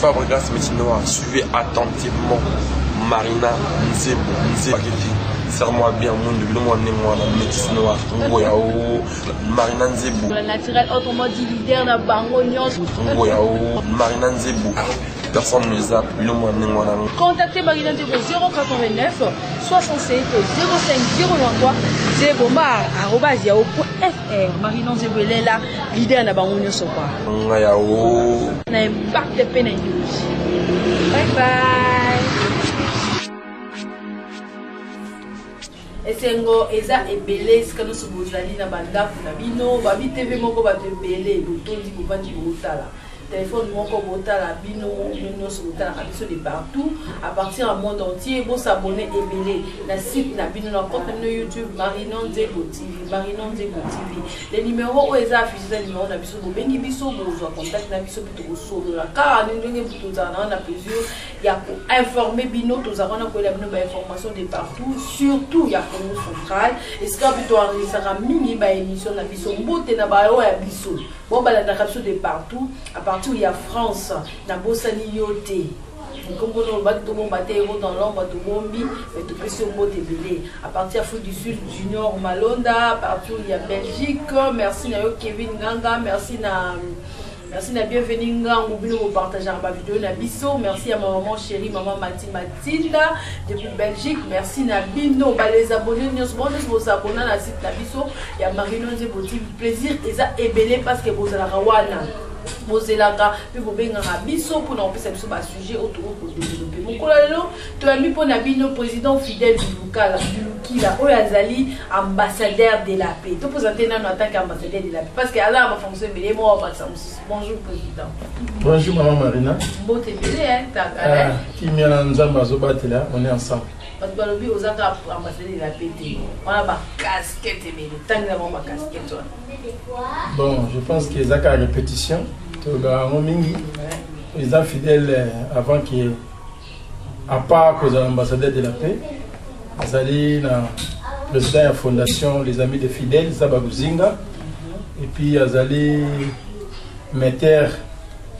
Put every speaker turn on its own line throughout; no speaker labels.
Fabrica Cimetière Noire. Suivez attentivement Marina Nzebo. Serre-moi bien, mon de moi, métis noir, Marina Nzebo.
Le naturel, autrement dit, leader dans Bango Nyos.
Marina Nzebo. Personne ne zappe,
Contactez Marina Nzebo 089 67 05 093 zebomar@yahoo.fr. Marina Nzebo elle est là, leader dans Bango Nyos. On a un bac de peine à bye bye. Esengo eza ebele sika no sobozali na bandaku na bino babi TV moko bato ebele botondi bovandi botala téléphone moko botala bino bino sobotala biso de partout à partir du monde entier bo s'abonner ebele na site na bino na compte no YouTube Marina Nzebo TV Marina Nzebo TV les numéros eza affiché le numéro na biso bobengi biso bozwa contact na biso pito bosolola car ndenge botozana na plusieurs ya ko informer bino tozana ko la bino ba information de partout surtout ya Congo central est-ce que plutôt enregistrera mingi ba émission na biso mbote na ba ya biso bon ba la capsule de partout à partir il y a France na bosani yote comme on va tout le monde dans l'ombre de Bombi mais tout petit mot belé à partir Afrique du Sud Junior Malonda partout il y a Belgique merci na Kevin Nganga merci na bienvenue Nganga bino vous partager ma vidéo na biso merci à ma maman chérie maman Mathilda depuis Belgique merci na bino ba les abonnés nous vous abonner na site na biso il y a Marina Nzebo TV plaisir et ça ebelé parce que vous la rawana Mozelaka, puis vous venez à biso pour nous faire ce sujet autour pour développer. Mon collègue, tu as mis pour Nabino président fidèle du Lukala, du Lukila, Oyazali, ambassadeur de la paix. Tu présentes en tant qu'ambassadeur de la paix parce que là, ma fonction est moi. Bonjour président.
Bonjour maman Marina.
Bon t'es bien, hein, t'as
qui m'y a ensemble là, on est ensemble.
Parce que l'objet aux ambassadeurs de la paix, on a ma casquette, mais le temps d'avoir ma casquette.
Bon, je pense que c'est la répétition. Les gens fidèles avant qu'il à part que l'ambassadeur de la paix, ils allaient dans le président de la fondation Les Amis des Fidèles, Zabaguzinga, et puis ils allaient mettre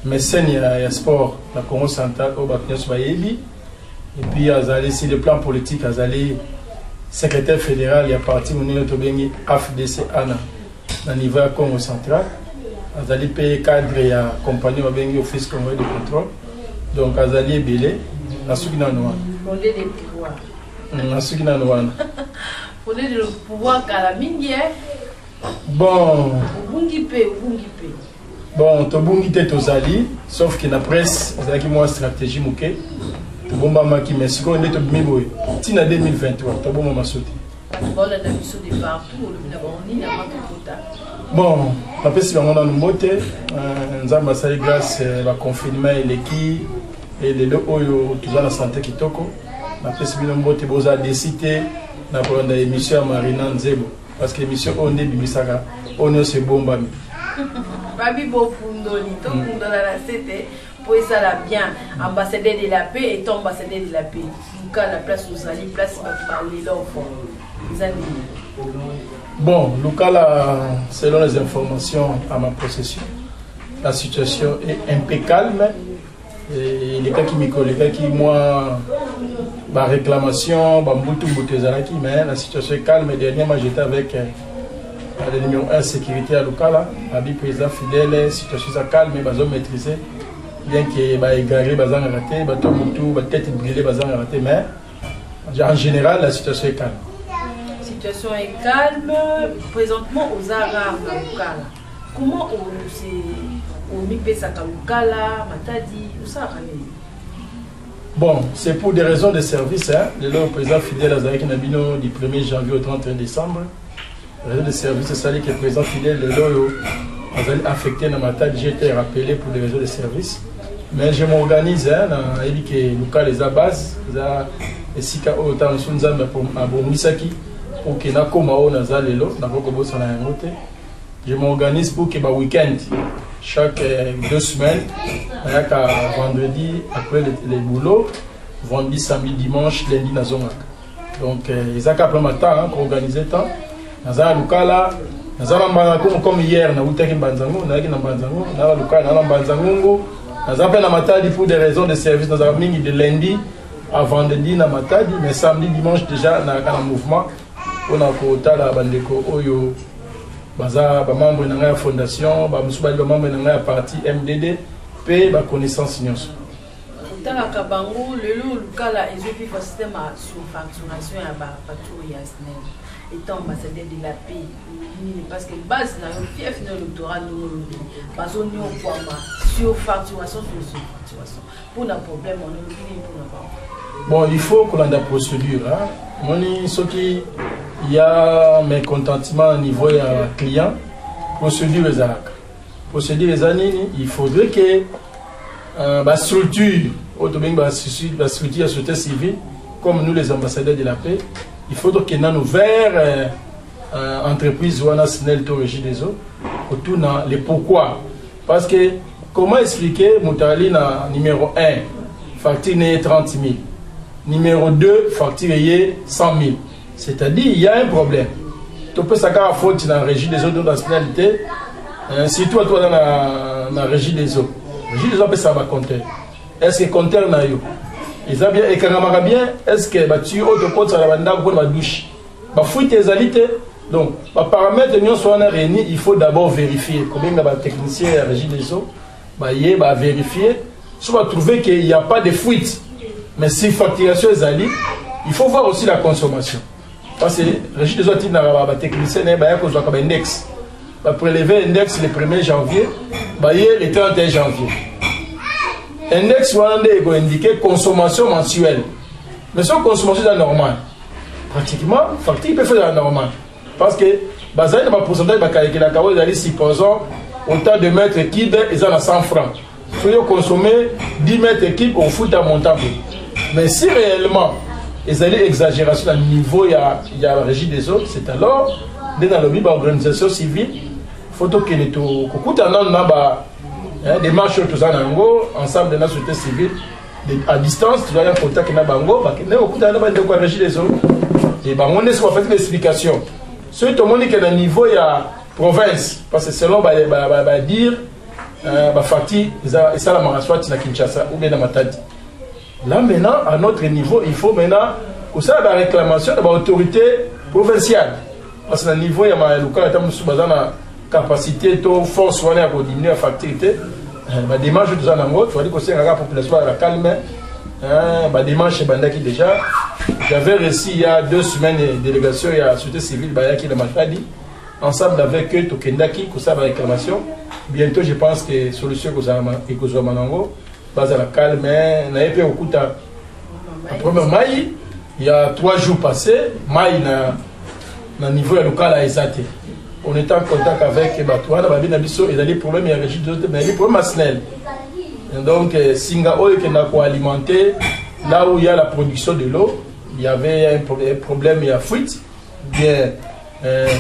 mécène et sport dans le Congo central au Baknios Bayebi, et puis ils allaient sur le plan politique, ils allaient secrétaire fédéral, il y a parti notre AFDC ANA dans le niveau Congo central. Azali paye cadre et compagnie au office congolais de contrôle. Donc Azali est belé, na sukina noa.
Fondé des pouvoirs.
Na sukina noa.
Fondé le pouvoir kalamingi.
Bon.
Ubungipe.
Bon, to bungite tozali, sauf que la presse, azali moi stratégie mouké. To bomba maki mais ko ndeto bimiboy. Ti na 2023, to bomba masoti.
Bon, la mission de partout, on est à
bon, après si on a une beauté, nous avons passé grâce à confinement et l'équipe et les deux oyo tout la santé qui toko. Après si on a une beauté, vous avez décidé d'avoir une émission à Marina Nzebo parce que l'émission on est bimisaka, on est ce bon bami.
Babi bo fundoli, tout le monde dans la cité pour ça la bien, ambassadeur de la paix et ambassadeur de la paix. Donc à la place où ça place va parler l'enfant.
Bon, Lukala, selon les informations à ma possession, la situation est un peu calme. Et les cas qui me collent, les cas qui moi, ma réclamation, mais la situation est calme. Dernièrement, j'étais avec le numéro 1 sécurité à Lukala, avec le président fidèle, la situation est calme, mais ils ont maîtrisé. Bien que les égarés, ils ont raté, les têtes brûlées, ils ont raté, mais en général, la situation est calme.
La situation est calme présentement aux Arabes à Lukala. Comment on mipé ça à Lukala, Matadi, où ça a
bon, c'est pour des raisons de service. Hein. Le président fidèle Azarek Nabino du 1er janvier au 31 décembre. Les raisons de service, c'est ça que le président fidèle de l'Oyo a affecté dans Matadi. J'ai été rappelé pour des raisons de service. Mais je m'organise, hein, dans Lukala, les base, les Sika Otan Sunzam pour Abomisaki. Pour que na koma o nazalelo na kokobo sana ngote je m'organise pour que ba week-end chaque 2 semaines ayaka vendredi après les boulots vendredi samedi dimanche lundi na zonga donc ils a qu'après matin pour organiser temps nazala Lukala nazala mbana comme hier na utaki banzango na yaki na banzango na Lukala na banzango Nous avons Matadi pour des raisons de service. Nous avons mis de lundi à vendredi na Matadi, mais samedi, dimanche déjà, nous avons un mouvement. On a côté la bandeko oyo baza ba membre de la fondation, ba musubali ba membre de la parti MDD, pe ba connaissance nyonso.
Dans la Kabango, le local est depuis le système sur facturation à Batou Yasnel. Étant ambassadeur de la paix, parce que base dans le fief de l'octorat nous basons au point sur facturation sur facturation. Pour un problème, on est pour ne pas.
Bon, il faut qu'on ait la procédure. Ce qui il y a mécontentement au niveau des clients, procédure les actes. Procédure les années, il faudrait que la structure, la structure de la société civile, comme nous les ambassadeurs de la paix, il faudrait que nous vers entreprise ou nationale de régie des eaux, autour dans les pourquoi. Parce que comment expliquer Moutali numéro 1, facture 30 000, numéro 2, facture 100 000. C'est-à-dire il y a un problème. Tu peux savoir faute dans la régie des eaux de la nationalité, surtout toi dans la régie des eaux. La régie des eaux, ça va compter. Est-ce que compteur n'a eu? Ils ont bien, et quand on a bien, est-ce que tu as autre côté, ça va dans la douche? Bah, fouille tes alités. Donc, par paramètre, nous sommes réunis, il faut d'abord vérifier. Combien de techniciens à la régie des eaux, bah, vérifier. Si on va trouver qu'il n'y a pas de fuite, mais si facturation est allée, il faut voir aussi la consommation. Parce que la régie des eaux, il y a des techniciens, il y a un index. Va prélever l'index le 1er janvier, le 31 janvier. Index est indiqué consommation mensuelle. Mais son consommation est normale. Pratiquement, facture peut faire la normale. Parce que, il y a un pourcentage de calculer, supposons, autant de mètres cubes, ils ont 100 francs. Si vous consommez 10 mètres cubes, on fout un montant. Mais si réellement, ils allaient exagération à niveau, il y a la régie des eaux, c'est alors, dans l'organisation civile, il faut que les des marches ensemble de la société civile à distance, tu dois avoir un contact avec Bango, on régie des eaux. Et on est sur l'explication. Ce tout le monde qui est à niveau, il y a province, parce que selon dire, facture, ça la marassoit à Kinshasa ou bien à Matadi. Là maintenant, à notre niveau, il faut maintenant, pour ça, la réclamation de l'autorité provinciale. Parce que à niveau, il y a un local qui a une capacité, de force, on a diminué la facture. La démarche de Zanango, il faut dire que la population est calme. La démarche est bandaki déjà. J'avais reçu il y a 2 semaines une délégation, il y a la société civile qui est de Matadi. Ensemble avec eux, Tokendaki, pour ça, la réclamation. Bientôt, je pense que la solution est que Manango, base à la calme. On a fait au coup de la première maille, il y a 3 jours passés, maille na niveau local à Ezate. On est en contact avec Batouana, ils ont des problèmes, il y a des problèmes nationaux. Donc, Singaoui qui a alimenté, là où il y a la production de l'eau, il y avait un problème, il y a fuite, bien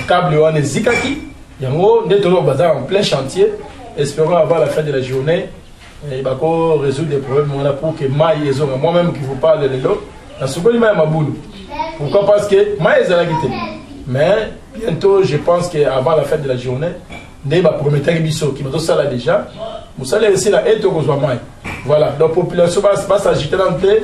câble ou zikaki. Il y a en plein chantier, espérons avant la fin de la journée, il va résoudre des problèmes pour que moi-même qui vous parle de l'eau, la seconde il ma boule. Pourquoi? Parce que maïs est la guité. Mais bientôt, je pense qu'avant la fin de la journée, il va promettre qui va ça là déjà. Vous allez essayer là et tout voilà, la population va s'agiter dans le thé.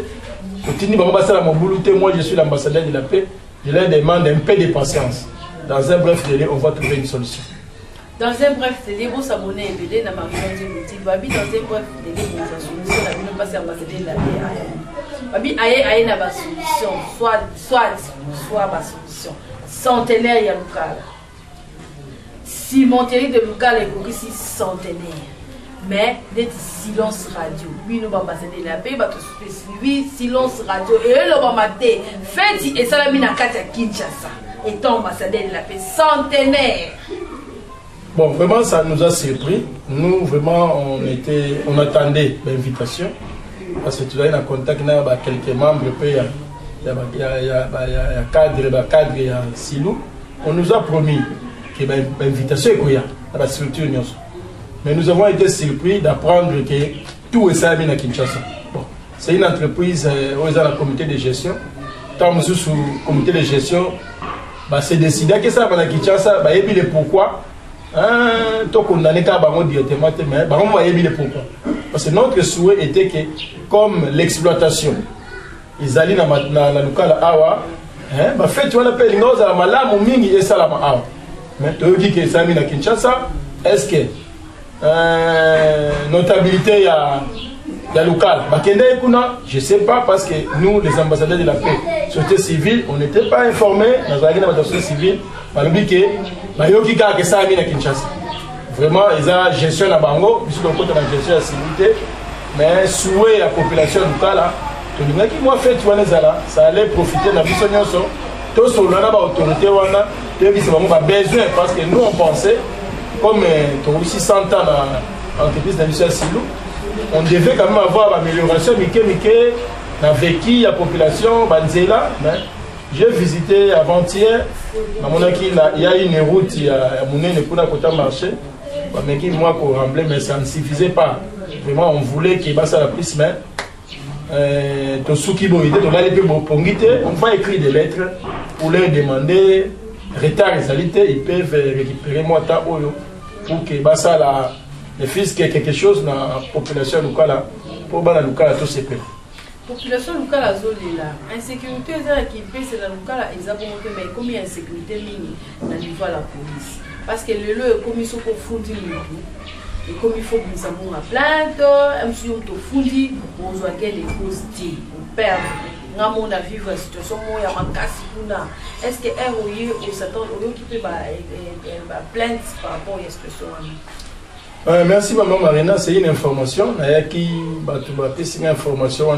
Moi, je suis l'ambassadeur de la paix. Je leur demande un peu de patience. Dans un bref délai, on va trouver une solution.
Dans un bref délai, vous s'abonnez et vous dans ma boutique. Dans un bref délai, vous avez solution. Ambassadeur de la paix. Babi aye na ba solution, soit ba solution. Centenaire ya local. Si Montéry de local est ici centenaire. Mais des silence radio. Oui, nous allons passer de la paix, oui, silence radio. Et eux, nous allons mater. Faites et ça, la mine à Kinshasa. Étant ambassadeur de la paix, centenaire.
Bon, vraiment, ça nous a surpris. Nous, vraiment, on attendait l'invitation. Parce que tu as un contact avec quelques membres, il y a cadre, il y a Silou. On nous a promis que l'invitation est là, dans la structure. Mais nous avons été surpris d'apprendre que tout est ça à Kinshasa. Bon, c'est une entreprise où ils ont un comité de gestion. Tant que sous le comité de gestion, c'est décidé que ça va à Kinshasa, et puis le pourquoi. to condamné ka bango directement mais bango va yebile pourquoi parce que notre souhait était que comme l'exploitation ils allaient na lokala awa hein ba fait wana pe lingoza la malamu mingi esala ma awa mais to dit que ça na Kinshasa est-ce que notabilité ya local bakende kuna je sais pas parce que nous les ambassadeurs de la paix société civile on n'était pas informés dans la société civile balobi que bayoki ka ça na Kinshasa vraiment ils a gestion na bango biso ko na gestion ya sécurité mais souhait la population locale to linga ki moi fait wana zala ça allait profiter na biso nyonso to solana ba autorité wana te biso bango ba besoin parce que nous on pensait comme tu aussi 100 ans dans l'entreprise d'industrielle Silou, on devait quand même avoir l'amélioration dans vécu la population Banzela. J'ai visité avant-hier, il y a une route, il y a un côté marché, moi pour rembler, mais ça ne suffisait pas. Vraiment, on voulait qu'il y ait ça la plus, mais on va écrire des lettres pour leur demander retard et ils peuvent récupérer moi pour que ça la le fils que quelque chose dans la population locale pour la locale tout se peut.
Population locale à Zolela, insécurité qui peut c'est la locale exactement mais comme il y a insécurité mini dans le niveau de la police parce que le lot comme ils sont confondus et comme il faut que nous avons la plainte, même si on te fondi, on doit gagner les causes on perd. On a vu la situation où il y a un cas. Est-ce que ROI s'attend qui peut plainte par rapport à la situation?
Merci Maman Marina, c'est une information. Qui une information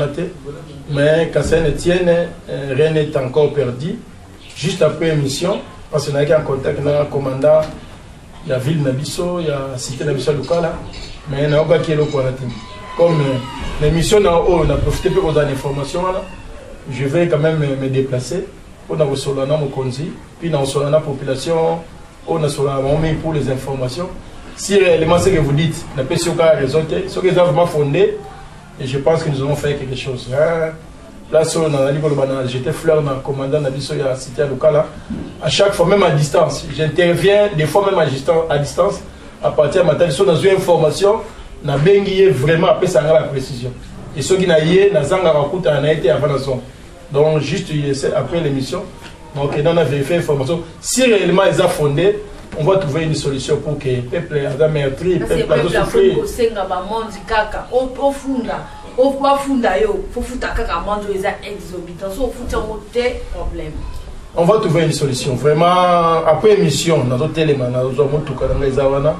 mais quand ça ne tienne, rien n'est encore perdu. Juste après l'émission, parce qu'on a été en contact avec le commandant de la ville Nabiso, il y a la cité Nabiso locale, mais il y a un qui est là. Comme l'émission on a profité pour donner l'information. Je vais quand même me déplacer pour la Solana Mokonzi, puis dans la population, on a Solana pour les informations. Si réellement ce que vous dites, la PCOK a raison, ce qu'ils ont vraiment fondé, et je pense que nous avons fait quelque chose. Là, j'étais fleur dans le commandant de la cité locale. À chaque fois, même à distance, j'interviens, des fois même à distance, à partir de matin, dans une information, on a vraiment appelé ça la précision. Et ceux qui n'ont pas été avant la zone. Donc, juste après l'émission, donc, on a vérifié l'information. Si réellement ils ont fondé, on va trouver une solution pour que le peuple ait meurtri, le peuple ait souffert. On va trouver une solution. Vraiment, après l'émission, nous avons tellement, nous avons tout le monde.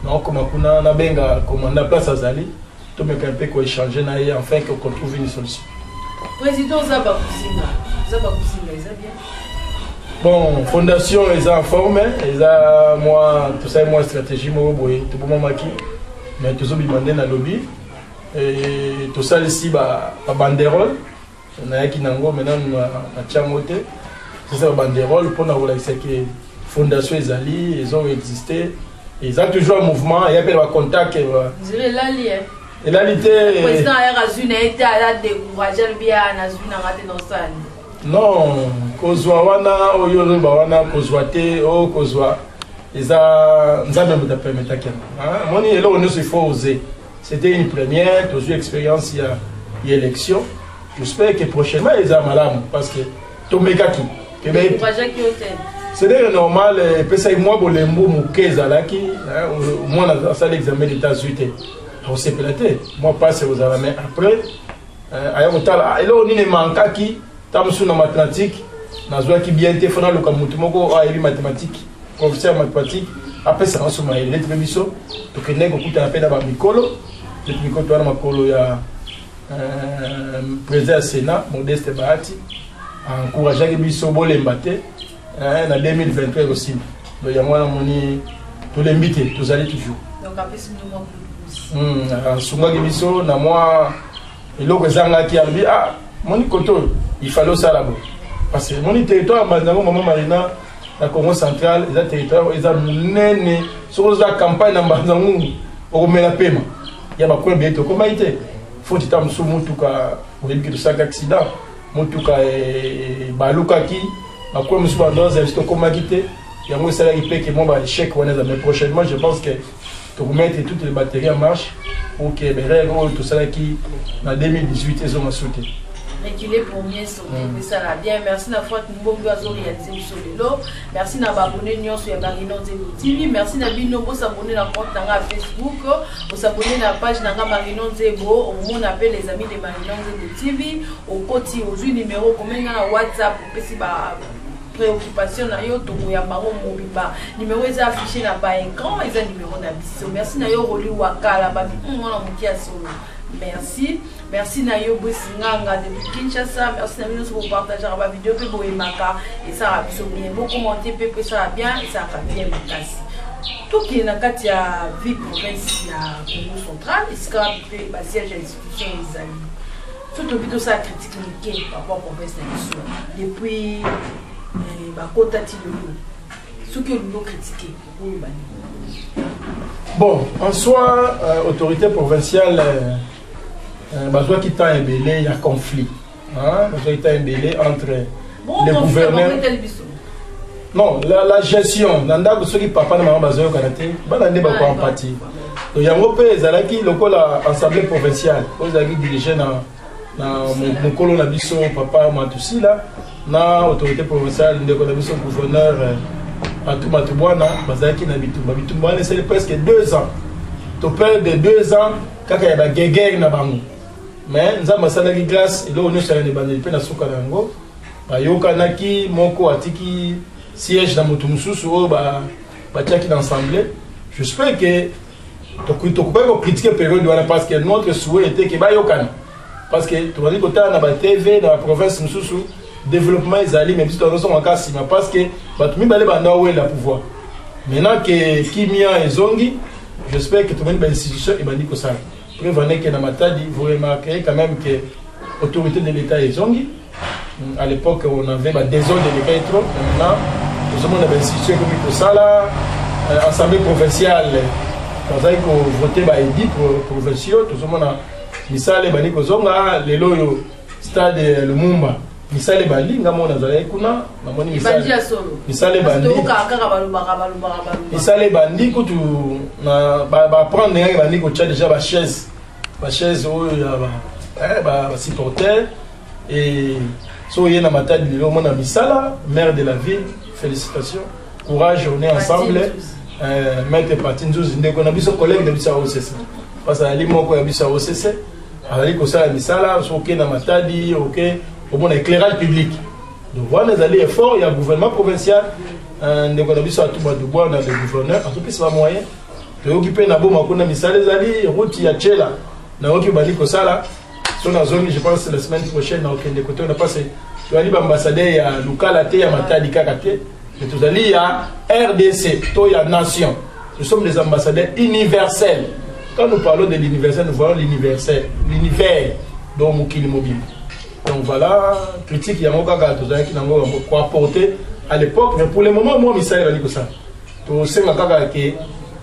Nous avons commandé place à Zali. Tout le monde peut échanger afin qu'on trouve une solution.
Président Zabakusinga, ils ont bien.
Bon, fondation, ils ont informé, ils ont moi, tout ça, moi, stratégie, moi, tout le monde m'a mais tout ça, ils m'ont donné lobby. Et tout ça, ici, banderole. On a qui n'ango maintenant, à Tchamote. C'est ça, banderole, pour nous voir que fondation, ils ont existé. Ils ont toujours un mouvement, il y a un contact.
Vous avez l'allié.
Et là, le
président Erazune a été à la découragée bien à Nazuna Raté
non, Kozwa wana, Oyoruba wana, Kozwa te, O Kozwa. Ils ont même permis à quelqu'un. Moi, il faut oser. C'était une première, toujours expérience, il y a élection. J'espère que prochainement, ils ont malade parce que tout le monde c'est normal, moi, pour les mots, moi, dans l'examen d'état suite. On s'est platé. Moi, passe aux alamais après. Et là, on est manqué qui, dans mathématiques, dans le qui bien été fait dans le Kamutumoko, a eu mathématiques, professeur mathématiques. Après, ça va se marier. Les télévisions, donc il y a un peu de Mikolo. Le Mikolo, il y a président Sénat, Modeste Bahati, encouragé les bisous, les mbaté, en 2023 aussi. Donc, il y a moi, tous les invités, tous allez toujours.
Donc, après, c'est nous.
Sunga Gibiso, na moi, il y a mon koto, il fallait ça là-bas. Parce que mon territoire, Maman Marina, la Congo centrale, les territoires, ils ont mené sur la campagne dans Banzangou, au la paiement. Il y a ma coin bientôt. Comment il était? Faut que tu aies sous Moutuka, pour éviter chaque accident. Moutuka et Balukaki, ma coin, monsieur Bandoz, est-ce que comment quitter? Il y a un salaire qui paye que mon échec, mais prochainement, je pense que tu remettre toutes les batteries en marche pour que les règles, tout ça qui en 2018, ils ont sauté.
Reculer pour mieux sauter, mais ça va bien. Merci d'avoir fait une bonne réalisation sur le lot. Merci d'avoir abonné sur Marino Nzebo TV. Merci d'avoir s'abonner à la compte Facebook, vous s'abonner à la page de Marino Nzebo. On appelle les amis de Marino Nzebo TV. Au côté, au numéro, comme un WhatsApp, préoccupation na yo to ya bango mobimba numéro est affiché na ba écran et numéro na biso. Merci na yo roli wakala ba mwana mukia solo. Merci na yo Bosinganga depuis Kinshasa. Merci na nous pour partager la vidéo pe bo emaka et ça va biso bien. Vous commentez pe ça va bien et ça va bien makasi. Tout qui est na kati ya vie province ya Congo central, iska pe ba siège institution les amis. Surtout plutôt ça critique par rapport à province na depuis ce que nous critiquons.
Bon, en soi, autorité provinciale, besoin qui t'a embellé, il y a conflit. Besoin qui t'a embellé entre les gouverneurs. Non, la gestion, dans ceux qui papa ne m'a pas besoin de canadiens, il n'y a pas d'empathie. Donc il y a un peu l'Assemblée provinciale, vous avez dirigé dans mon colon abisso, papa Matoussi là. Na autorité provinciale, nous avons gouverneur Matubwana, Bazaki Nabitumba. Bitumba, c'est presque 2 ans. Tu perds de 2 ans quand il y a la guerre na bango. Mais nous avons salari grâce et là on est sur les bandes de Nasuka Nango. Yokanaki, Moko Atiki, siège dans Motumususu, Batiaki d'ensemble. J'espère que tu peux critiquer la période parce que notre souhait était que Bayokana. Parce que tu vas dire que tu as la TV dans la province Mususu. Développement est allé, mais puis nous sommes en cas parce que Batumi Balé Banda où est le pouvoir. Maintenant que Kimia et Zongi, j'espère que tout le monde est institution et Bandi Kosan. Prévenez que dans ma tadi, vous remarquerez quand même que l'autorité de l'État est Zongi. À l'époque, on avait des zones de l'État et trop. Maintenant, nous sommes dans l'institution comme Kosala, Assemblée provinciale. Nous avons voté par les 10 provinciaux. Nous sommes dans Misale Bandi Kozonga, les loyaux, stade Lumumba. Misale bandi nga mona zala kuna namoni misale bandi kutu na ba prendre nga bandi ko tcha déjà ba chaise oyo ya ba supporter et so yena matadi lelo mona misala maire de la ville, félicitations, courage, on est ensemble. Maître Patinzo ndeko na biso collègue de biso OCC parce que ali moko ya biso OCC ali ko sala misala so ke na matadi OK au bon éclairage public. Donc voilà les alliés efforts, il y a un gouvernement provincial, un économiste à tout bas de bois dans le gouverneur, en tout cas c'est pas moyen. De occuper na bon makuna misale les alliés, route ya tchela, na occuper bali ko sala, sur la zone je pense la semaine prochaine dans aucun des côtés on a passé. Tu as dit ambassadeur à local à ya matadi kakate, mais tous alliés à RDC, to ya nation. Nous sommes des ambassadeurs universels. Quand nous parlons de l'universel, nous voyons l'universel, l'univers dont Moukili mobile. Donc voilà, critique, il y a un gars qui n'a pas apporté à l'époque, mais pour le moment, moi, je sais que ça. Donc c'est ma caga que le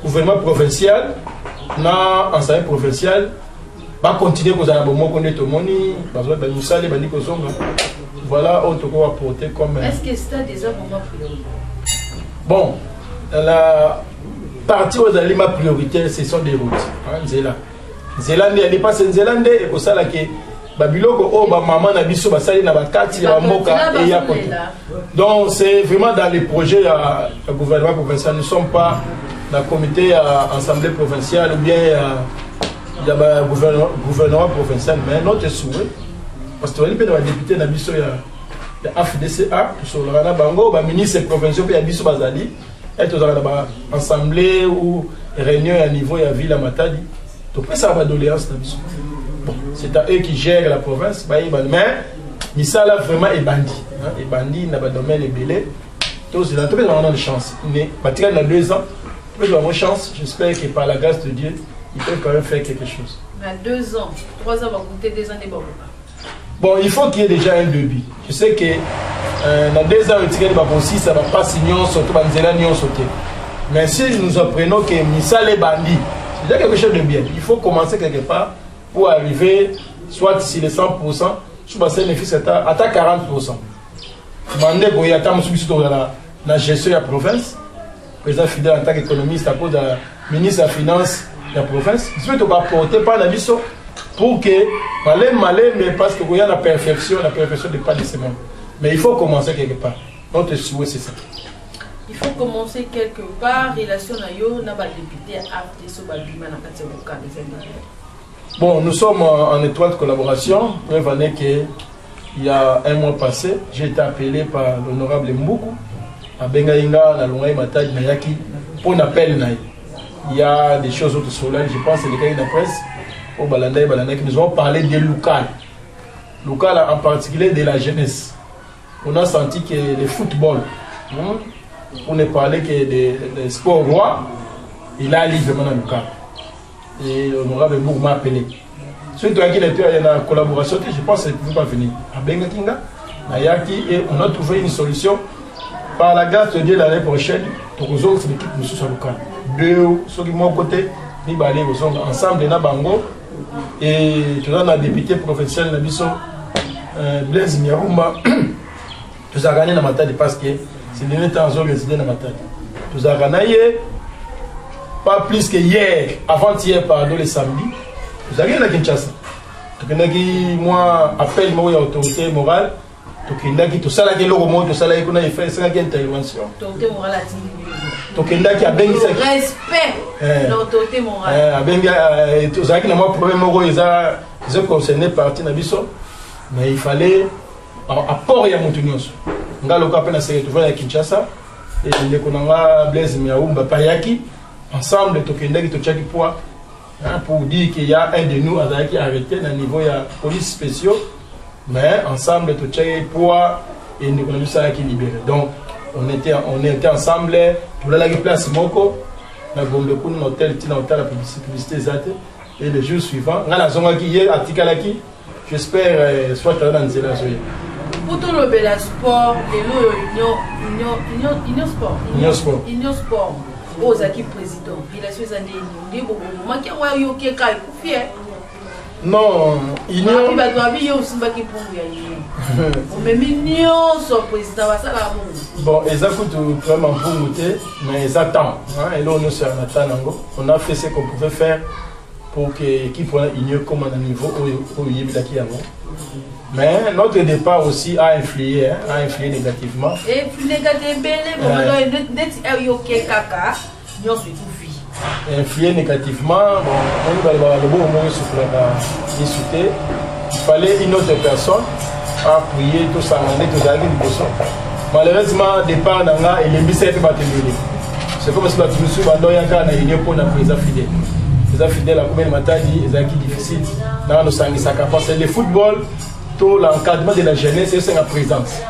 gouvernement provincial, l'ensemble provincial, va continuer à faire tout le monde, voilà, on peut apporter comme.
Est-ce que c'est déjà vraiment prioritaire?
Bon, la partie aux aliments prioritaires, ce sont des routes. Zélande, elle n'est pas Zélande, et pour ça, là, Babiloko oh ba maman na biso basali na bakati ya moka et ya côté. Donc c'est vraiment dans les projets à gouvernement provincial, nous ne sommes pas dans le comité à assemblée provinciale ou bien il y a gouvernement provincial, mais notre souhait parce que les députés na biso ya AFDCA sur le Rana Bango ba ministre provincial puis ya biso bazali et tout dans la assemblée ou réunion à niveau ya ville à Matadi. Donc ça va doléance na biso. Bon, c'est à eux qui gèrent la province, mais Misala vraiment est bandit. Et bandit n'a pas de domaine belé. Donc c'est tout on a de chance. Mais Patrick a 2 ans, nous avons chance. J'espère que par la grâce de Dieu, il peut quand même faire quelque chose.
Mais 2 ans, 3 ans va coûter 2 ans de bon.
Bon, il faut qu'il y ait déjà un début. Je sais que dans 2 ans, aussi, ça ne va pas signer, surtout dans les années sauter. Mais si nous apprenons que Misala est bandit, c'est déjà quelque chose de bien. Il faut commencer quelque part pour arriver soit si les 100%, soit c'est bénéfice à 40%. Mandé pour y attendre sur la gestion de la province. Président fidèle en tant qu'économiste, à cause de la ministre de la Finance de la province. Je vais te porter par la mission pour que, malin, mais parce qu'il y a la perfection n'est pas de ce monde. Mais il faut commencer quelque part. Notre souhait, c'est ça.
Il faut commencer quelque part. Relation à yo, n'a pas député après ce balbima dans le local des Indiens.
Bon, nous sommes en étroite collaboration. Preuve en est qu'il y a un mois passé, j'ai été appelé par l'honorable Mboukou à Bengaïnga, à Longaï Matadi, Nayaki, pour un appel. Il y a des choses autres sur là, je pense, c'est les cas de la presse, au Balandaï, qui nous ont parlé des locales. Local en particulier de la jeunesse. On a senti que le football, on ne parlait que des sports rois, il a livré vraiment dans le local. Et l'honorable Mboukou m'a appelé. Ceux qui ont une collaboration, je pense qu'ils ne pouvaient pas venir. À Bengakinga, Nayaki, et on a trouvé une solution. Par la grâce de Dieu, l'année prochaine, pour nous autres, c'est l'équipe de Moussou Local. Deux, ceux qui m'ont côté, nous allons ensemble dans Bango. Et tu as un député professionnel, Blaise Miaroumba, tu as gagné dans ma tête parce que c'est le dernier temps où résidé dans ma tête. Tu as gagné pas plus que hier, avant-hier, pardon, le samedi. Tu as gagné à Kinshasa. Tu as gagné, moi, appel, moi, autorité morale. Tu sais que tu sais qu'on a fait une intervention.
L'autorité morale
a bien
respect l'autorité morale.
Tu sais que moi, problème, ils ont concerné partie de Nabiso, mais il fallait apport à Montignos. On a l'occasion de se retrouver à Kinshasa et les Konanga, Blaise Miaoumba, Payaki, ensemble, pour dire qu'il y a un de nous qui a arrêté à niveau de la police spéciale. Mais ensemble, tout le pour et nous avons ça qui libéré. Donc, on était ensemble, tout le monde place Moko, on a bombé pour un hôtel, la publicité et le jour suivant, on a la zone qui est article j'espère soit dans la zone.
Pour tout le bel sport, Union Sport, aux équipes président, il a choisi des moments qui ont eu quelqu'un qui est
non, Union. Bon, ils écoutent vraiment pour monter, mais ils attendent. Et là, on a fait ce qu'on pouvait faire pour que l'équipe Union comme à un niveau où il y a avant. Mais notre départ aussi a influé négativement. Et plus négativement, influé négativement, il fallait une autre personne à prier, tout ça, malheureusement, départ d'Anga, il est mis à faire. C'est comme si tu me suis dit pour la président fidèle. Les présidents fidèles, la commune Matadi, c'est difficile. Dans le c'est le football, tout l'encadrement de la jeunesse, c'est la présence.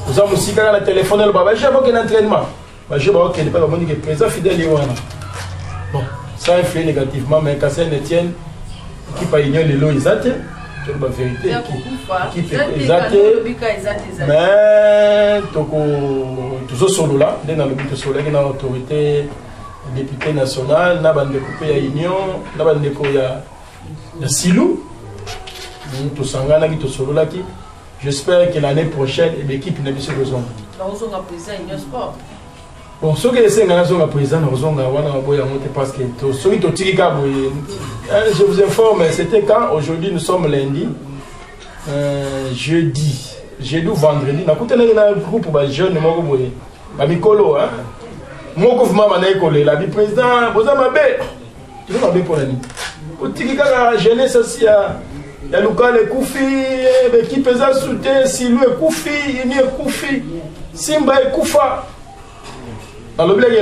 Nous avons aussi quand le téléphone, j'ai un entraînement. Je vais le président fidèle. Bon, ça influe négativement, mais quand c'est Etienne, qui pas union les lois exactes, c'est la vérité. Qui fait exact, mais tout ce solo là, dans le but de solo, dans l'autorité député national, n'a pas de coupé à union, n'a pas de coupé à Silou, tout sangana qui tout solo là qui. J'espère que l'année prochaine, l'équipe n'a plus besoin.
Nous avons président Union Sport.
Bon, ce que c'est que président parce que je vous informe, c'était quand aujourd'hui nous sommes lundi, jeudi ou vendredi, nous avons un groupe de jeunes, Mikolo, mon gouvernement la président, vous avez pour la nuit. La jeunesse aussi, il y a local Koufi, l'équipe est soutenu, Silou est Koufi, Ini est Koufi, Simba est Koufa. À lobby, il y a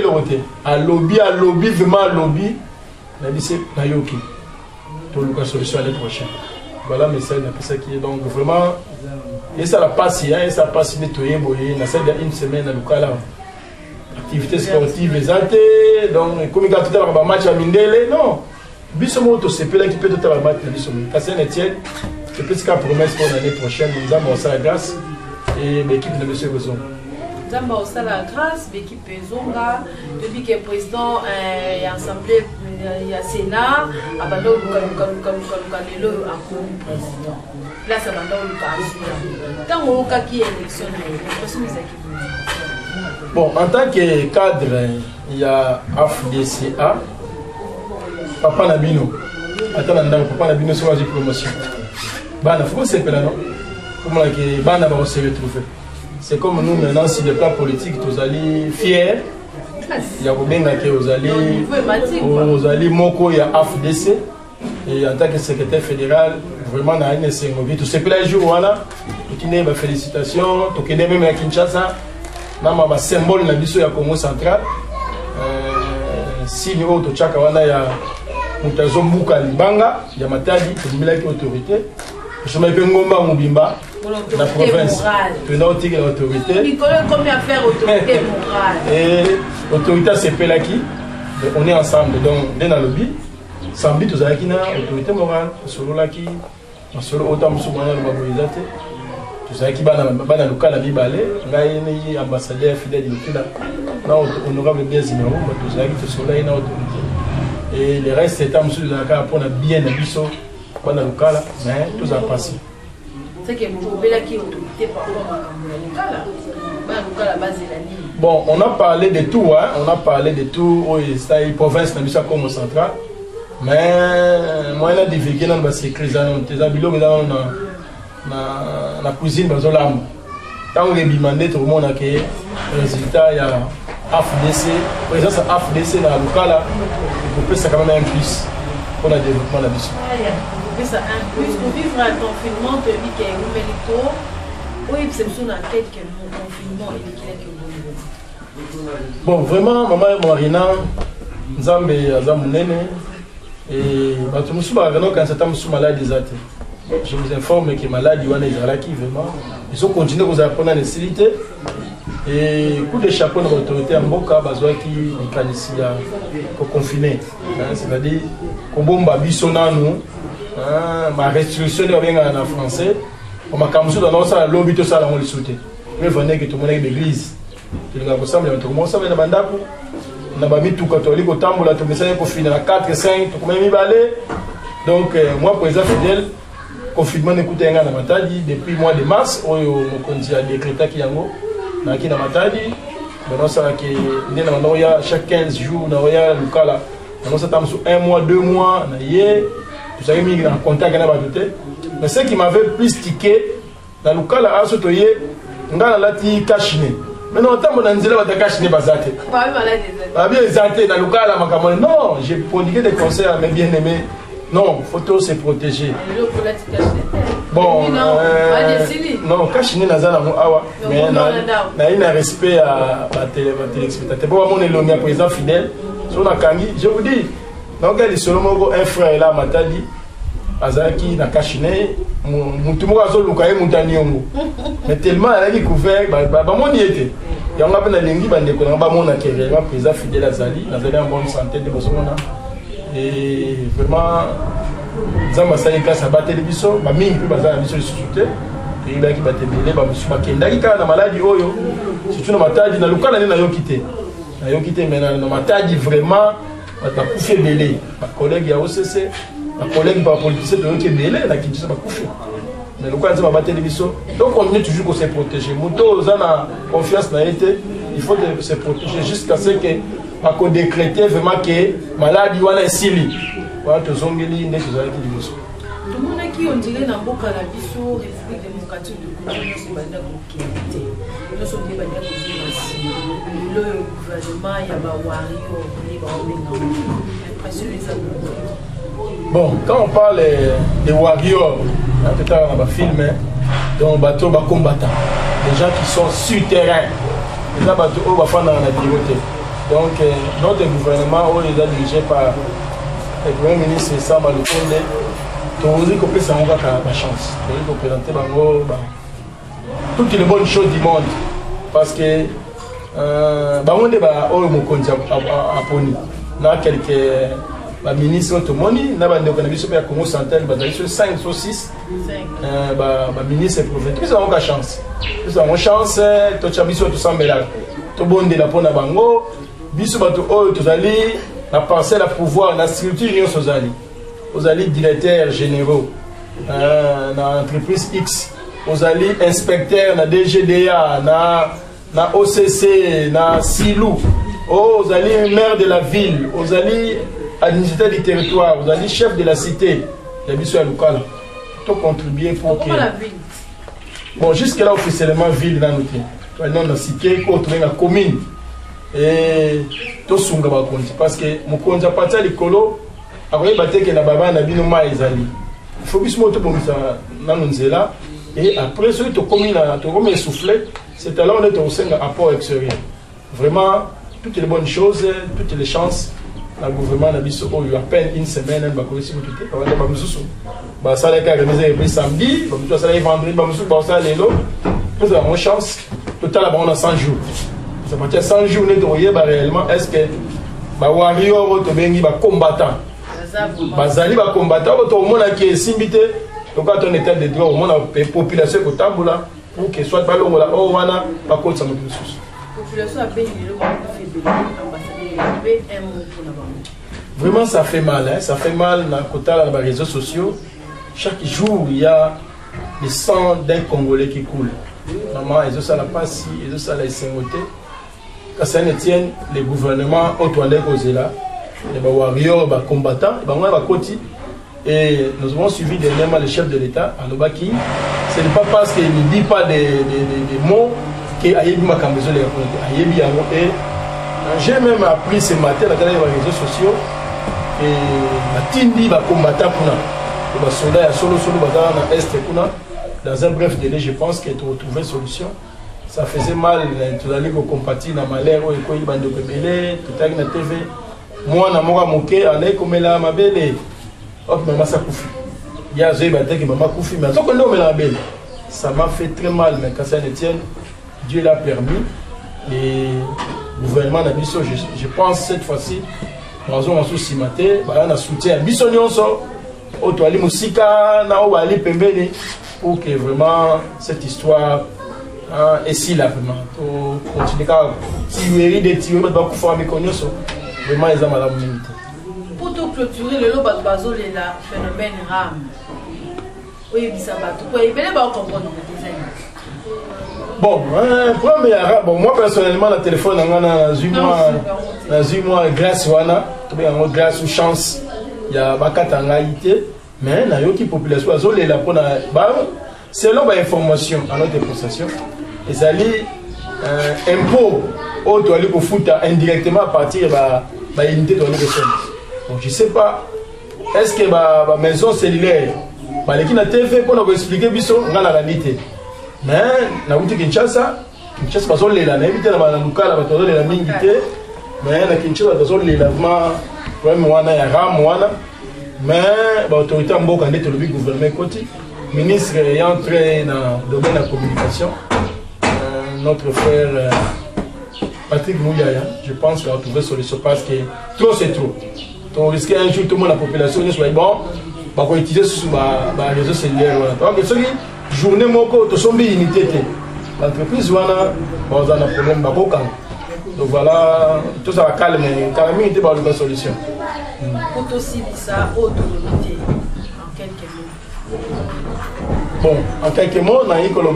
le lobby, vraiment lobby. On a dit c'est Nayoki. Pour la solution l'année prochaine. Voilà le message qui est donc vraiment. Et ça la passe, et ça passe nettoyer, il y a une semaine à local. Activité sportive, exaltée. Donc, comme il y a tout à l'heure un match à Mindele, non. Bissomoto, c'est pas l'équipe de la match à Bissomoto. Cassé Etienne, c'est plus qu'à promesse pour l'année prochaine. Nous avons ça la grâce et l'équipe de M. Beson.
Nous avons ça la grâce, l'équipe Zonga, depuis que le président est assemblé, il y a Sénat, abandon le comme président. Là, ça abandonne le cas. Quand on a qui élection,
Bon, en tant que cadre, il y a AFDCA, Papa Nabino. Attends, Papa Nabino, c'est une promotion. Bana, faut se faire non? Comment que Bana va se retrouver? C'est comme nous maintenant, si le plan politique, vous allez fiers. Il y a bien que vous allez Moko, il y a AFDC. Et en tant que secrétaire fédéral, vraiment, on a une série. Tout ce que les jours, voilà, tu n'es pas félicitations, tu n'es même à Kinshasa. Nama symbole na biso ya Congo central si ni auto chaka wana ya mutazo mbuka libanga ya matadi tumila ki autorité je me pe ngomba mubimba la province tu n'as autre autorité
il connaît combien faire autorité morale
et autorité c'est pelaki on est ensemble donc dans le lobby sambi to zaki na autorité morale solo laki solo autant musumana na mobilisate qui bana local ami balé ngai ni ambassadeur fidèle de là na honorable bien zimero to zaki to soleil na autorité et le reste c'est am sur la ka pour na bien na biso bana local mais tout a passé
c'est que vous bela qui autorité par rapport à local bana local base la ligne.
Bon, on a parlé de tout hein, on a parlé de tout au province na biso comme central mais moi na divulguer dans ba secret za on tes abilo dans na cuisine bazolam tant que bimandé tout le monde a que résultat il y a AFDC présence AFDC dans le local là pour que ça quand même un plus pour le développement de la mission.
Ça un plus pour vivre un confinement de vie qui est mérito oui c'est sur la tête que le confinement et qu'il est que
bon vraiment maman Marina Nzambe azamunene et batu musuba gano quand ça t'a musu malade zate. Je vous informe que malade Yohane Izaraki vraiment ils ont continué à apprendre la nécessité et coup de chapeau de l'autorité en Boka bazoa qui mécanicien pour confiner c'est-à-dire qu'on bombe bisona nous ma restriction de bien en français on m'a comme ça dans ça lobby tout ça on le sauter mais venez que tout le monde est d'église il va ensemble tout le monde ça na bandako na ba mitu catholique au tambola tout ça pour finir à 4 5 tout même balé donc moi président fidèle confinement n'écoute un na matadi depuis mois de mars oyo mokonzi a décrété ki yango na ki na matadi bon ça que ndé na noya chaque 15 jours na oya lukala on ça tam sur 1 mois 2 mois na yé tout ça mis en contact na badoté mais ce qui m'avait plus tiqué na lukala aso toyé ngala lati kashine mais non tant na nzela ba kashine bazate
pas malade
ba bien zate na lukala makamone non j'ai prodigué des conseils à mes bien-aimés. Non, photo c'est protégé. Bon, non, Kachine Nazana Awa, mais il a un respect à la téléspectateur. Bon, mon éloigné président fidèle, sur la Kangi, je vous dis, donc il est seulement un frère là, Matadi, Azaki, na Kachine, Moutumo Azo Lukaye Moutaniongo. Mais tellement elle a découvert, mon y était. Il y a un peu de lingi, il y a un président fidèle Azali, Nazali en bonne santé de Bosomona. Et vraiment Zamba Salika ça battait les bisous ba mingi pe bazana biso souté et il a qui battait belé ba biso bakenda ki kana maladie oyo surtout na matadi na lukala na yo kité maintenant na matadi vraiment ba kufé belé ba collègue ya OCC ba collègue ba politicien de qui belé na kintu ba kufé mais lukala ça ba battait les bisous donc on est toujours qu'on se protéger moto zana confiance na été il faut se protéger jusqu'à ce que à décréter vraiment que maladie wana esili voilà to zongeli ndé to zaki liboso
tout le monde qui on dirait na mboka na biso République démocratique du Congo c'est banda ko kité nous sommes des banda ko dimasi le gouvernement ya ba wario ni ba obenga impressionné ça.
Bon quand on parle des warriors tout à l'heure film donc bateau ba combattant des gens qui sont sur terrain les bateau au ba fana na priorité. Donc, notre gouvernement est dirigé par le Premier ministre Samba Lukonde. Tout le monde ça a chance. Tout le monde présenter toutes les bonnes choses du monde. Parce que on a poni. Na quelques ministres tout le monde, na bande économique sur Congo central, sur 5 sur 6. Ministre provincial. Tous avons la chance. Tous avons chance. Tout chabiso tout ça là. Tout bon de la pona bango. Biso bato oyo tozali na parcelle à pouvoir na structure union sozali ozali directeur généraux na entreprise X ozali inspecteur na DGDA na na OCC, na Silou, aux alliés maire de la ville, aux alliés administrateurs du territoire, aux alliés chefs de la cité, les bisous locales, tout contribuer pour que...
la ville?
Bon, jusque-là, officiellement, ville dans notre non, la cité, la commune. Et tout ce qu'on va compter. Parce que mon compte à partir de l'écolo, après, il y a baba na bino ma ezali. Il faut que je me ça dans là. Et après, ce que tu commune, tu remets soufflé, c'est alors on est au sein d'un apport extérieur. Vraiment, toutes les bonnes choses, toutes les chances. Le gouvernement a dit qu'il y a à peine une semaine, il va commencer à tout. Il va bah ça les cas remisés samedi, bah ça les vendredi, bah ça les lots. Nous avons une chance. Total on a 100 jours. Ça veut dire 100 jours nous devons réellement est-ce que bah warrior to bengi bah combattant. Bazali bah combattant au monde qui est simbité. Donc quand on était de droit au monde la population ko tambola pour que soit pas longo là oh wana pas contre ça nous tous.
Population a payé le fait ambassadeur un mot pour la banque.
Vraiment ça fait mal hein, ça fait mal dans côté dans les réseaux sociaux. Chaque jour, il y a le sang d'un Congolais qui coule. Maman, ils ont ça la passe, ils ont ça la SMOT. Quand ça ne tient, le gouvernement, Antoine Kozela, les warriors, les combattants, et nous avons suivi dernièrement le chef de l'État, Alobaki. Ce n'est pas parce qu'il ne dit pas des mots qu'il y a eu ma camisole. J'ai même appris ce matin dans les réseaux sociaux et la Tindi va combattre pour nous. Les soldats solo dans l'Est, dans un bref délai, je pense qu'il faut trouver une solution. Ça faisait mal, tout allait compatir dans malheur, tout à la TV. Moi, je suis allé comme la ma belle. Hop, maman, ça coupe. Il y a des que maman coupe, mais ça m'a fait très mal, mais quand ça ne tient, Dieu l'a permis. Et le gouvernement a dit ça, je pense cette fois-ci, nous avons un souci matin, on a soutien. Otoali musika na wali pembeni pour que vraiment cette histoire est si là vraiment pour continuer à tirer des tirs pour pouvoir me connaître vraiment ils ont madame minute
pour tout clôturer le lot bazo le la phénomène ram oui bisa bato pour y bele ba comprendre le design
bon premier bon moi personnellement le téléphone na 8 mois grâce wana to bien grâce ou chance il y a bakata ngaité mais na yoki population azole la pona ba selon ba information à notre possession les alliés impôt au to aller ko futa indirectement à partir ba unité de l'élection. Donc je sais pas est-ce que ba maison cellulaire ba leki na TV pour nous expliquer biso ngala réalité mais na wuti Kinshasa bazole la na éviter na lukala ba tozole la mingité mais na Kinshasa bazole la vraiment wana ya ram wana mais l'autorité mboka ndete le gouvernement côté ministre est entré dans le domaine de la communication notre frère Patrick Mouyaya je pense qu'il a trouvé solution parce que trop c'est trop on risque un jour tout le monde la population ne soit bon va utiliser sur les réseaux cellulaires donc ce qui journée moko to sombi unité l'entreprise wana on a un problème bakoka. Donc voilà, tout ça va calmer. Calmer, il y a une solution.
Pour aussi ça, autonomité, en quelques mots.
Bon, en quelques mots, on a dit que le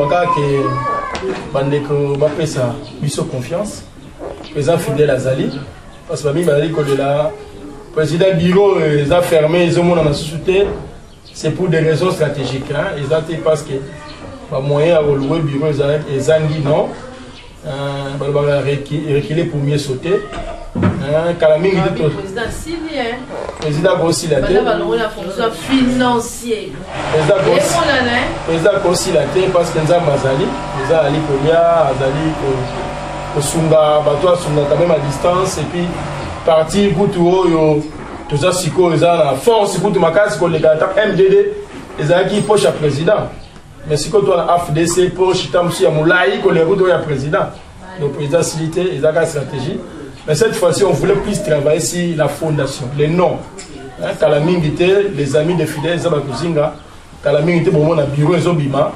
Bandeko ça, biso confiance. Président fidèle à Zali. Parce que le président bureau, ils ont fermé, ils ont mis dans la société. C'est pour des raisons stratégiques. Ils ont dit parce que les moyens à louer le bureau, ils ont dit non. Reculer pour mieux sauter. Président conciliateur.
La fonction financière.
Président conciliateur parce que nous avons Azali. Nous avons Ali Kolia, Azali Kosunga, Bato Sunga quand même à distance. Et puis partir pour tout tout ça, si nous avons la force pour tout ma case, pour les gars, MDD, ils ont qui poche à président. Mais si tu as AFDC, poche, tu as Moulaï, que les routes de président. Le président Silité, ils ont la stratégie. Mais cette fois-ci, on voulait plus travailler sur la fondation, les noms. Kalamingité, les amis de fidèles, Zabakuzinga, Kalamingité, bon, on a bureau Zobima.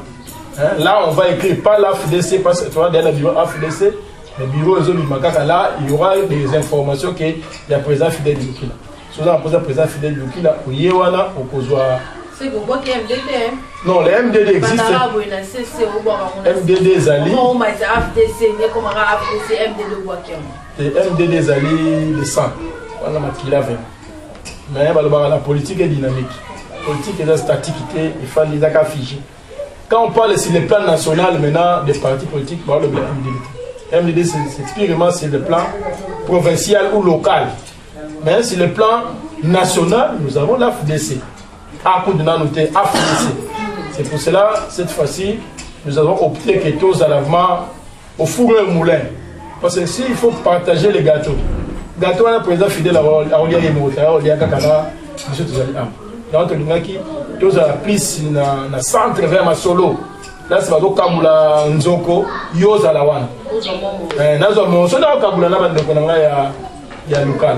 Là, on va écrire pas l'AFDC, parce que tu vois, derrière le bureau AFDC, le bureau Zobima. Là, il y aura des informations qu'il y a président fidèle du Lukila. Souvent, on pose président fidèle du Lukila, au Yewana, au Kozwa
C'est que vous qui MDD.
Non, le MDD existe. MDD Zali. Les MDD Zali, les 100. Voilà ma qu'il avait. Mais la politique est dynamique. La politique est statique. Il faut les afficher. Quand on parle sur le plan national maintenant des partis politiques, on parle de MDD. MDD, c'est le plan provincial ou local. Mais sur le plan national, nous avons la FDC. C'est pour cela, cette fois-ci, nous avons opté que tous à l'avant au four et au moulin. Parce que s'il faut partager les gâteaux, gâteau est un président fidèle à Olia Yemota, Olia Kakana, M. Tuzali Am. Donc, tous à la prise dans le centre vers ma solo. Là, c'est pas Kamula Nzoko, Yoz à la Wan. Nazomo, c'est là Kamula Naban il y a local.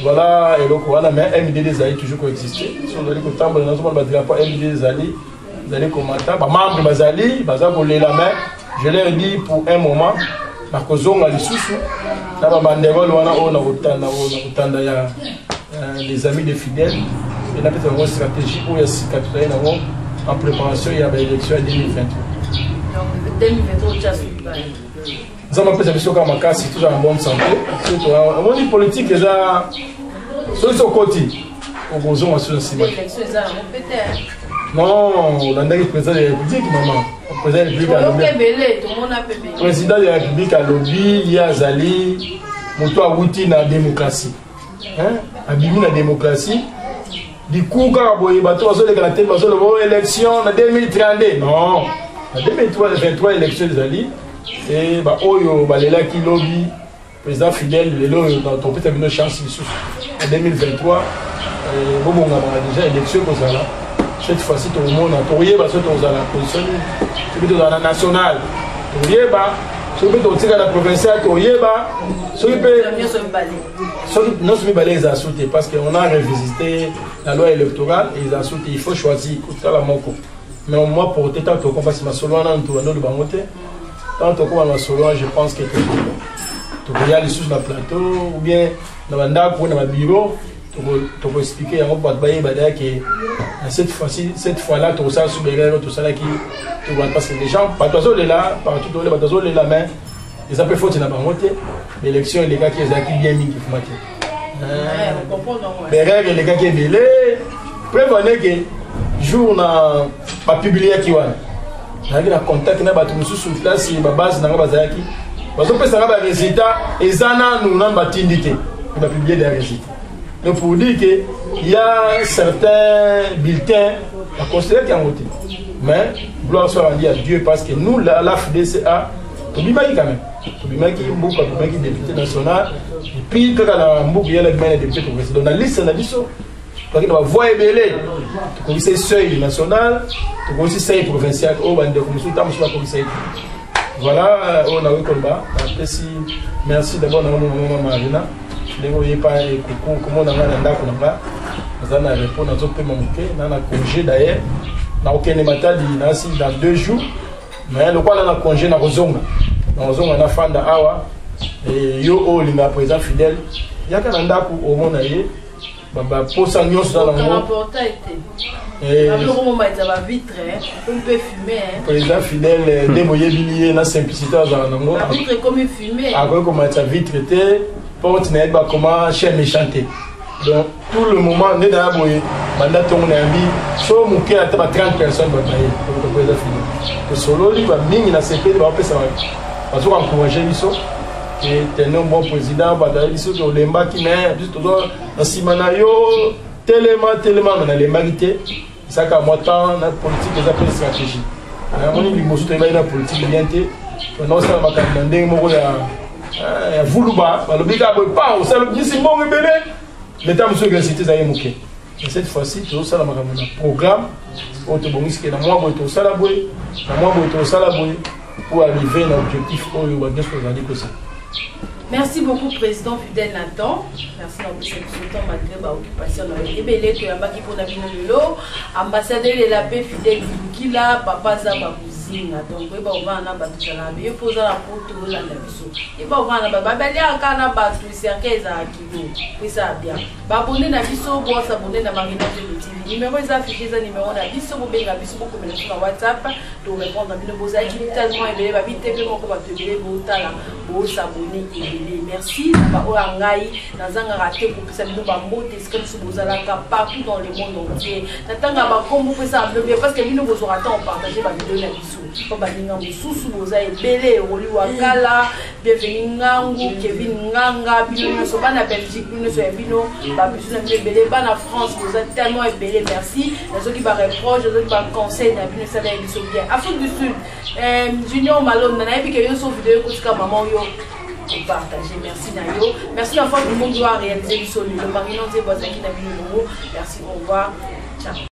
Voilà, et donc voilà, mais MDD Zali toujours coexister. Si on a dit que tant que nous avons le drapeau MDD Zali, vous allez commenter, membre de Zali, la main. Je leur dis pour un moment, la cause on a les sous-sous, là, on a les amis des fidèles, et là, peut-être une stratégie pour cicatrer en préparation, il y a l'élection 2023.
Donc 2023,
nous avons fait des comme cas, c'est toujours en bonne santé. On dit politique déjà, sur ce côté, au besoin sur le ciment. Non, on a le président de la République, maman. Le président de la République a lobby. Le président de la République a lobby, il y a Zali, Moto a outil dans la démocratie. Abimi la démocratie. Du coup, quand on a l'élection en 2032, non, en 2023, l'élection de Zali. Et Oyo, Balela qui lobby, président fidèle, dans ton petit chance en 2023, on a déjà élection comme ça. Cette fois-ci, tout le monde a tourné, parce que tu as la position, tu es dans la nationale, tu es dans la provinciale, tu es non, c'est pas les assoutés, parce qu'on a revisité la loi électorale et les assoutés, il faut choisir, mais moi, pour tout le temps, parce que ma solo, on a un tour de Bangote. Quand on a solo, je pense que tu peux y aller sur le plateau ou bien dans le bureau, tu peux expliquer à mon papa que cette fois-là, tu as sur les règles, tout ça qui parce que les gens, partout là, partout là, mais les appels fautes, l'élection, les gars qui sont bien mis, les règles, les gars qui sont mêlés, prévenez que jour n'a pas publié qui va. Il a contact avec les gens sur place, il y a des bases, il y a des résultats, et il y a publié des résultats. Donc pour dire qu'il y a certains bulletins à considérer qui ont voté. Mais, gloire soit rendue à Dieu, parce que nous, la FDCA, tu dis quand même. Tu dis que député national, et puis quand il y a les députés président. Dans la liste, on a dit ça. Donc, on va voir ébélé. Tu connais le seuil national, tu connais le seuil provincial. Voilà, on a eu le combat. Merci d'abord à Maman Marina. Je ne sais pas comment on a répondu à un congé d'ailleurs. Dans dans 2 jours. Mais le quoi on a congé dans Rozonga. Dans Rozonga, on a fait Awa. Et yo, il m'a présent fidèle. Il y a un peu au monde. Pour ça, nous sommes dans le monde. Président fidèle, démoyé bilier, la simplicité dans le monde. La vitre comme fumée. Après, comment ça vitre était, porte n'est pas comment chien méchanté. Donc, tout le moment, on est dans la boue. Maintenant, on a mis, sur mon cœur, il y a 30 personnes pour le président fidèle. Le solo, il va mine, il a CP, il va appeler ça. Parce qu'on a encouragé les choses. Et tu es un bon président, il y a des gens qui sont Simanayo, tellement, on a les marités. C'est qu'à moi, la politique est une stratégie. On a dit la politique orientée. On a demandé à Voulouba, on a dit pas, on a dit c'est bon, l'État monsieur a cité ça. Cette fois-ci, tu as un programme pour arriver à l'objectif où on va dire ce qu'on a dit que ça.
Merci beaucoup, Président Fidèle Nathan. Merci d'avoir fait ce temps malgré l'occupation. Ambassadeur de la paix Fidèle Kila, Papa Zababouzi. zinga donc eba ovana bato zala be poza la poto la biso eba ovana ba bali aka na bato cercle za kilo pesa bien ba abonné na biso bo s'abonner na Marina TV numéro est affiché za numéro na biso bo benga biso bo communiquer sur WhatsApp to répondre à bino boza qui tellement ebele ba bitebe moko ba tebele bo tala bo s'abonner ebele merci ba ola ngai nazanga raté pour pesa bino ba mbote skem so bozala ka partout dans le monde entier natanga ba kombo pesa bien parce que bino bozora temps partager ba vidéo na biso ko ba ninga mususu boza ebele oli wakala bienvenue ngangu Kevin Nganga bino so bana Belgique bino so bino ba biso na ebele bana France boza tellement ebele merci nazo ki ba reproche nazo ki ba conseil na bino ça va biso bien Afrique du Sud Junior Malone na yebi ke yo so vidéo ko tika maman yo partager merci na yo merci la fois tout le monde doit réaliser le Marina Nzebo qui na bino merci au revoir ciao.